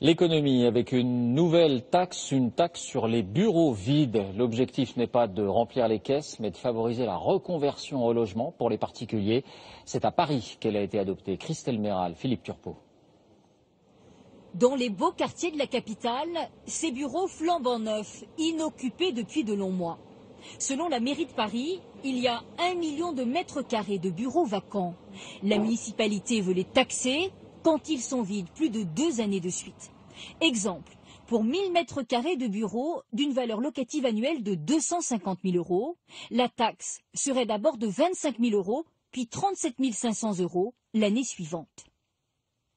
L'économie avec une nouvelle taxe, une taxe sur les bureaux vides. L'objectif n'est pas de remplir les caisses, mais de favoriser la reconversion au logement pour les particuliers. C'est à Paris qu'elle a été adoptée. Christelle Méral, Philippe Turpot. Dans les beaux quartiers de la capitale, ces bureaux flambant neufs, inoccupés depuis de longs mois. Selon la mairie de Paris, il y a 1 million de mètres carrés de bureaux vacants. La municipalité veut les taxer quand ils sont vides plus de 2 années de suite. Exemple, pour 1000 mètres carrés de bureaux d'une valeur locative annuelle de 250 000 €, la taxe serait d'abord de 25 000 €, puis 37 500 € l'année suivante.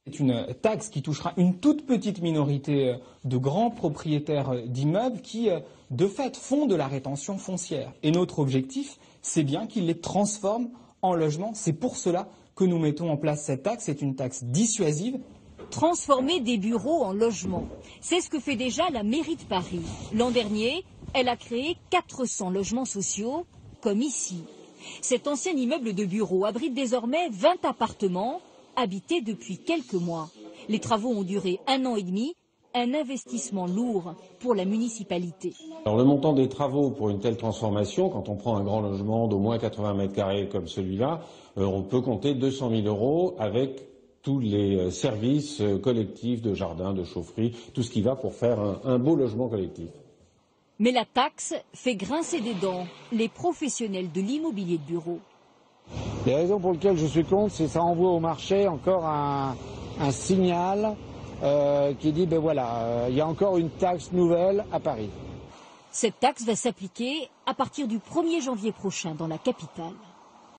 C'est une taxe qui touchera une toute petite minorité de grands propriétaires d'immeubles qui, de fait, font de la rétention foncière. Et notre objectif, c'est bien qu'ils les transforment en logements. C'est pour cela que nous mettons en place cette taxe. C'est une taxe dissuasive. Transformer des bureaux en logements, c'est ce que fait déjà la mairie de Paris. L'an dernier, elle a créé 400 logements sociaux, comme ici. Cet ancien immeuble de bureaux abrite désormais 20 appartements, habités depuis quelques mois. Les travaux ont duré 1 an et demi, un investissement lourd pour la municipalité. Alors, le montant des travaux pour une telle transformation, quand on prend un grand logement d'au moins 80 mètres carrés comme celui-là, on peut compter 200 000 € avec tous les services collectifs de jardin, de chaufferie, tout ce qui va pour faire un beau logement collectif. Mais la taxe fait grincer des dents les professionnels de l'immobilier de bureau. Les raisons pour lesquelles je suis contre, c'est que ça envoie au marché encore un signal qui dit, ben voilà, il y a encore une taxe nouvelle à Paris. Cette taxe va s'appliquer à partir du 1er janvier prochain dans la capitale.